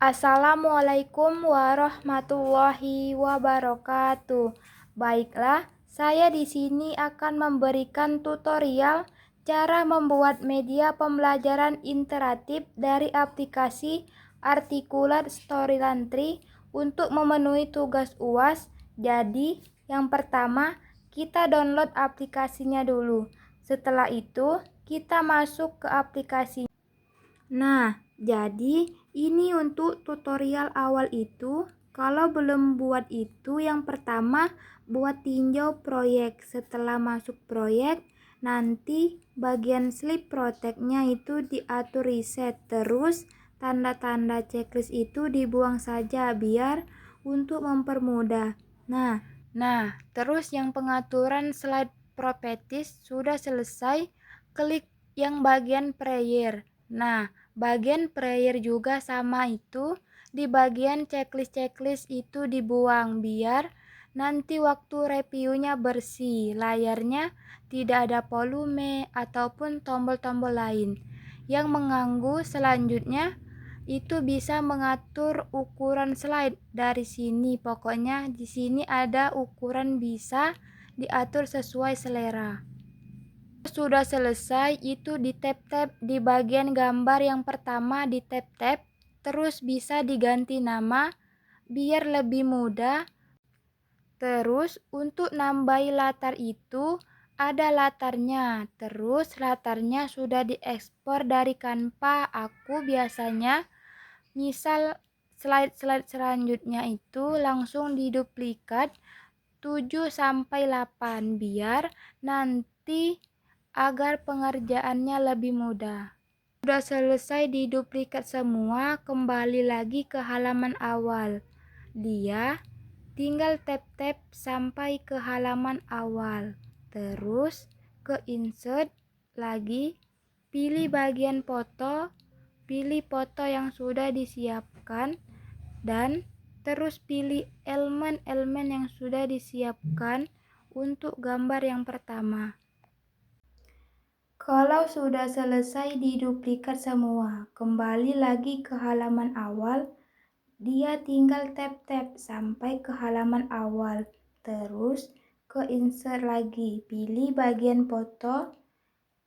Assalamualaikum warahmatullahi wabarakatuh. Baiklah, saya di sini akan memberikan tutorial cara membuat media pembelajaran interaktif dari aplikasi Articulate Storyline Tree untuk memenuhi tugas UAS. Jadi, yang pertama, kita download aplikasinya dulu. Setelah itu, kita masuk ke aplikasi. Nah, jadi ini untuk tutorial awal itu. Kalau belum buat itu, yang pertama buat tinjau proyek. Setelah masuk proyek, nanti bagian sleep protect-nya itu diatur reset. Terus tanda-tanda checklist itu dibuang saja biar untuk mempermudah. Nah, terus yang pengaturan slide properties sudah selesai, klik yang bagian prayer. Nah, bagian prayer juga sama itu, di bagian checklist itu dibuang biar nanti waktu reviewnya bersih, layarnya tidak ada volume ataupun tombol-tombol lain yang mengganggu. Selanjutnya itu bisa mengatur ukuran slide dari sini. Pokoknya di sini ada ukuran, bisa diatur sesuai selera. Sudah selesai, itu di tap-tap di bagian gambar yang pertama, di tap-tap, terus bisa diganti nama biar lebih mudah. Terus untuk nambahi latar itu ada latarnya. Terus latarnya sudah diekspor dari Canva. Aku biasanya misal slide-slide selanjutnya itu langsung diduplikat 7-8 biar nanti agar pengerjaannya lebih mudah. Sudah selesai diduplikat semua, kembali lagi ke halaman awal. Dia tinggal tap-tap sampai ke halaman awal. Terus ke insert lagi, pilih bagian foto, pilih foto yang sudah disiapkan, dan terus pilih elemen-elemen yang sudah disiapkan untuk gambar yang pertama. Kalau sudah selesai diduplikat semua, kembali lagi ke halaman awal. Dia tinggal tap-tap sampai ke halaman awal. Terus ke insert lagi, pilih bagian foto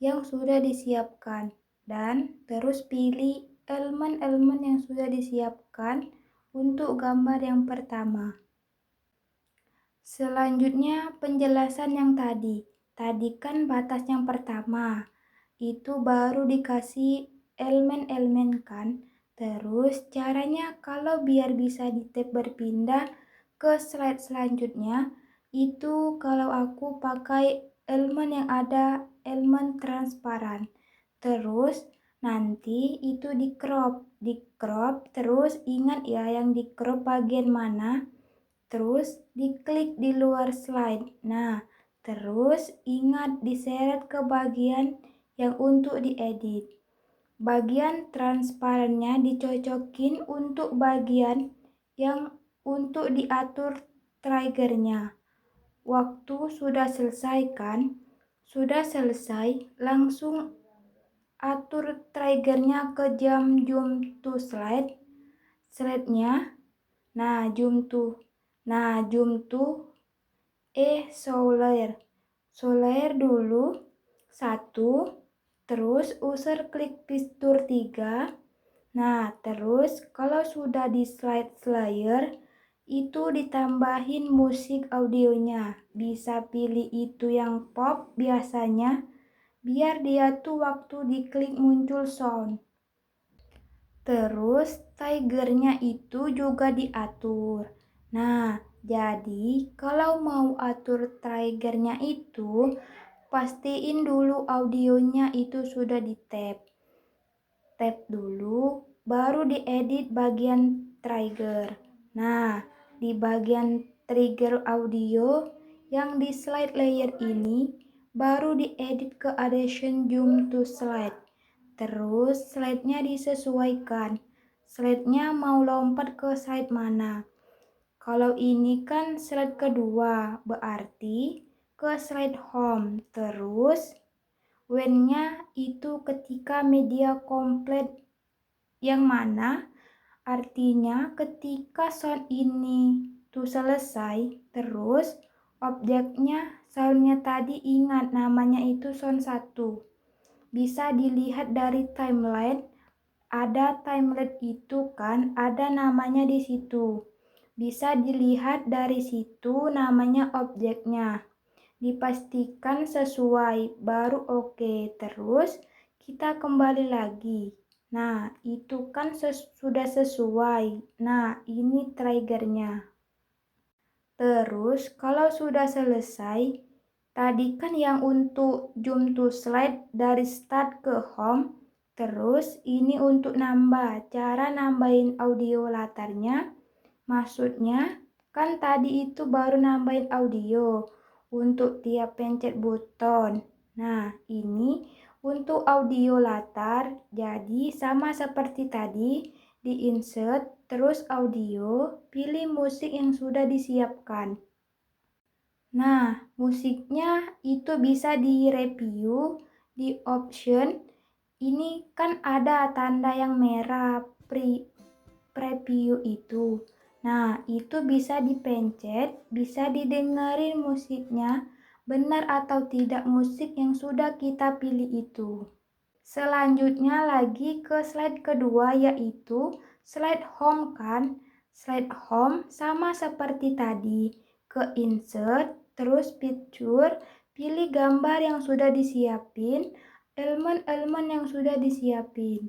yang sudah disiapkan, dan terus pilih elemen-elemen yang sudah disiapkan untuk gambar yang pertama. Selanjutnya penjelasan yang tadi kan batas yang pertama, itu baru dikasih elemen-elemen kan. Terus caranya kalau biar bisa di-tap berpindah ke slide selanjutnya, itu kalau aku pakai elemen yang ada elemen transparan. Terus nanti itu di crop, terus ingat ya yang di crop bagian mana. Terus diklik di luar slide. Nah, terus ingat diseret ke bagian yang untuk diedit. Bagian transparannya dicocokin untuk bagian yang untuk diatur triggernya. Waktu sudah selesai kan? Sudah selesai, langsung atur triggernya ke jam zoom to slide. Slide-nya, nah zoom to Soler dulu 1, terus user klik fitur 3. Nah, terus kalau sudah di slide slayer itu ditambahin musik audionya. Bisa pilih itu yang pop biasanya biar dia tuh waktu diklik muncul sound. Terus triggernya itu juga diatur. Nah, jadi kalau mau atur triggernya itu pastiin dulu audionya itu sudah di tap. Tap dulu, baru diedit bagian trigger. Nah, di bagian trigger audio yang di slide layer ini baru diedit ke addition zoom to slide. Terus slide-nya disesuaikan. Slide-nya mau lompat ke slide mana. Kalau ini kan slide kedua, berarti ke slide home. Terus when-nya itu ketika media komplit yang mana Artinya ketika sound ini tuh selesai, terus soundnya tadi ingat namanya itu sound 1. Bisa dilihat dari timeline, ada timeline itu kan, ada namanya di situ. Bisa dilihat dari situ namanya objeknya. Dipastikan sesuai, baru oke. Terus kita kembali lagi. Nah, itu kan sudah sesuai. Nah, ini triggernya. Terus, kalau sudah selesai, tadi kan yang untuk zoom to slide dari start ke home. Terus, ini untuk nambah. Cara nambahin audio latarnya, maksudnya kan tadi itu baru nambahin audio untuk tiap pencet button. Nah, ini untuk audio latar, jadi sama seperti tadi, di insert, terus audio, pilih musik yang sudah disiapkan. Nah, musiknya itu bisa di-review, di option, ini kan ada tanda yang merah, preview itu. Nah, itu bisa dipencet, bisa didengerin musiknya, benar atau tidak musik yang sudah kita pilih itu. Selanjutnya lagi ke slide kedua, yaitu slide home kan. Slide home sama seperti tadi, ke insert, terus picture, pilih gambar yang sudah disiapin, elemen-elemen yang sudah disiapin.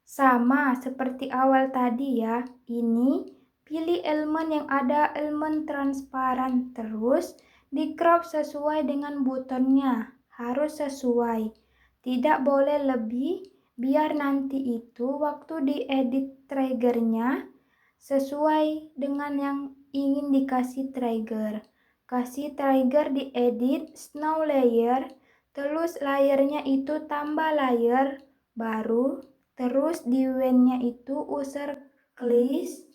Sama seperti awal tadi ya, ini pilih elemen yang ada elemen transparan, terus di crop sesuai dengan buttonnya, harus sesuai, tidak boleh lebih, biar nanti itu waktu diedit triggernya sesuai dengan yang ingin dikasih trigger. Kasih trigger diedit snow layer, terus layernya itu tambah layer baru. Terus di when-nya itu user list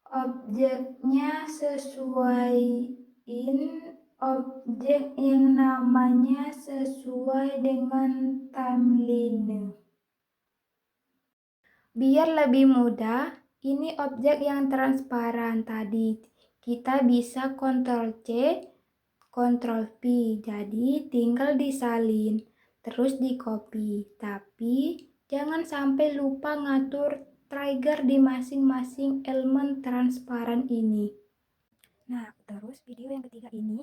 objeknya sesuaiin objek yang namanya sesuai dengan timeline. Biar lebih mudah, ini objek yang transparan tadi. Kita bisa Ctrl C, Ctrl V, jadi tinggal disalin, terus di copy. Tapi jangan sampai lupa ngatur trigger di masing-masing elemen transparan ini. Nah, terus video yang ketiga ini,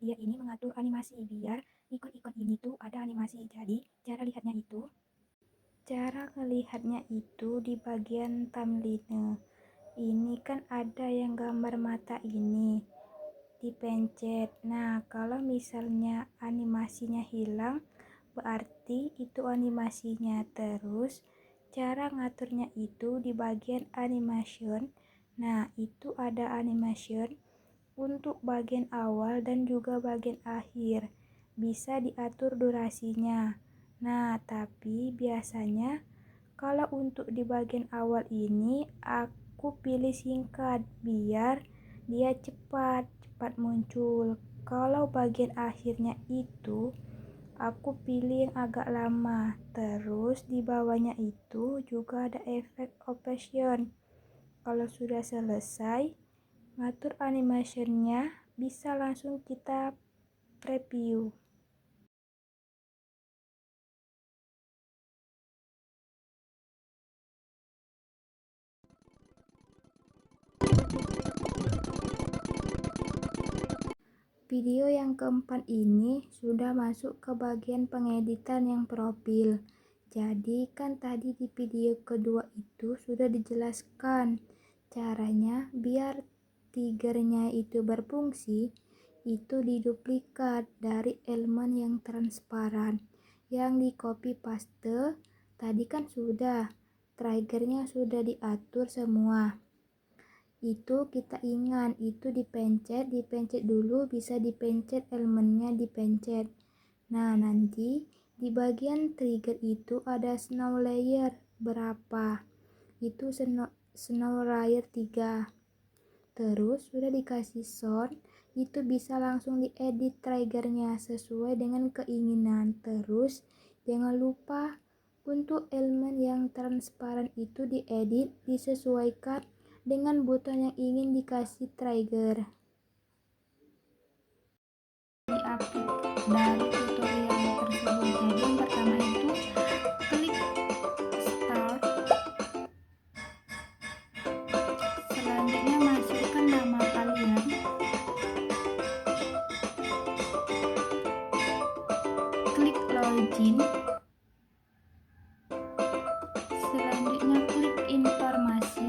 dia ini mengatur animasi biar ikon-ikon ini tuh ada animasi. Jadi, cara lihatnya itu, di bagian timeline. Ini kan ada yang gambar mata ini. Dipencet. Nah, kalau misalnya animasinya hilang, berarti itu animasinya. Terus, cara ngaturnya itu di bagian animation. Nah, itu ada animation untuk bagian awal dan juga bagian akhir. Bisa diatur durasinya. Nah, tapi biasanya kalau untuk di bagian awal ini aku pilih singkat biar dia cepat muncul. Kalau bagian akhirnya itu aku pilih yang agak lama. Terus di bawahnya itu juga ada efek opation. Kalau sudah selesai ngatur animationnya, bisa langsung kita preview. Video yang keempat ini sudah masuk ke bagian pengeditan yang profil. Jadi kan tadi di video kedua itu sudah dijelaskan caranya biar triggernya itu berfungsi, itu diduplikat dari elemen yang transparan. Yang di copy paste tadi kan sudah, triggernya sudah diatur semua. Itu kita ingat, itu dipencet dulu, bisa dipencet elemennya, dipencet. Nah, nanti di bagian trigger itu ada snow layer berapa, itu snow layer 3. Terus sudah dikasih sound, itu bisa langsung diedit triggernya sesuai dengan keinginan. Terus jangan lupa Untuk elemen yang transparan itu diedit, disesuaikan dengan button yang ingin dikasih trigger. Diapit dari tutorial tersebut. Jadi yang pertama itu klik start. Selanjutnya masukkan nama kalian. Klik login. Selanjutnya klik informasi.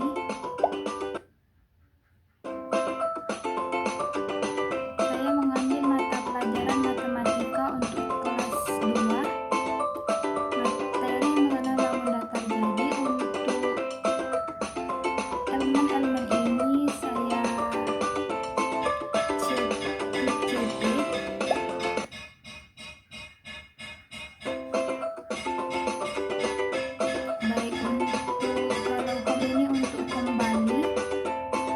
Saya mengambil mata pelajaran matematika untuk kelas 2. Materi mengenal bangun datar. Jadi untuk elemen-elemen ini saya klik CP. Baik, untuk kalau home ini untuk kembali,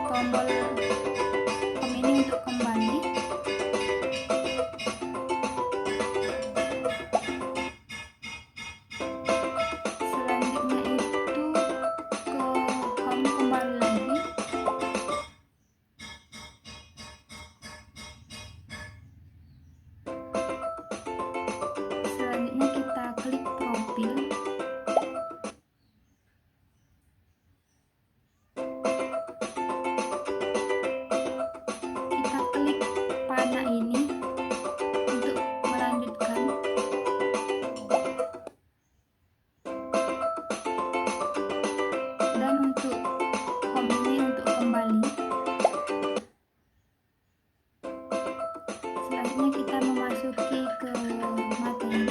tombol home ini untuk kembali. Selanjutnya itu ke home kembali lagi. Selanjutnya kita klik profil. Kita klik panah ini untuk melanjutkan. Dan untuk home ini untuk kembali. Selanjutnya kita memasuki ke materi.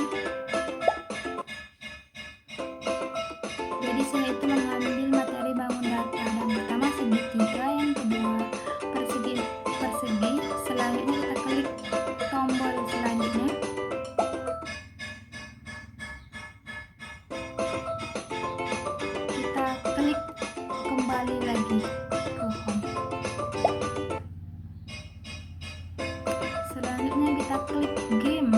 Jadi saya itu mengambil materi bangun datar. Yang pertama segitiga, yang kedua persegi. Selanjutnya kita klik tombol selanjutnya. Kita klik kembali lagi ke home. Selanjutnya kita klik game.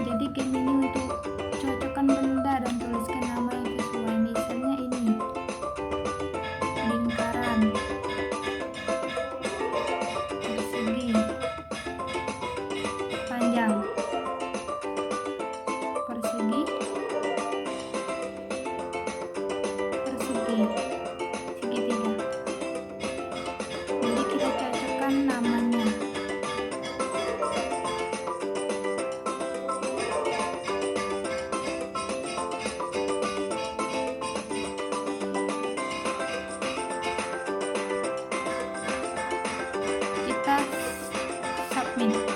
Jadi game ini untuk cocokkan benda dan tuliskan nama yang sesuai. Misalnya ini lingkaran, persegi, panjang, persegi, segitiga. Jadi kita cocokkan namanya. Kita submit.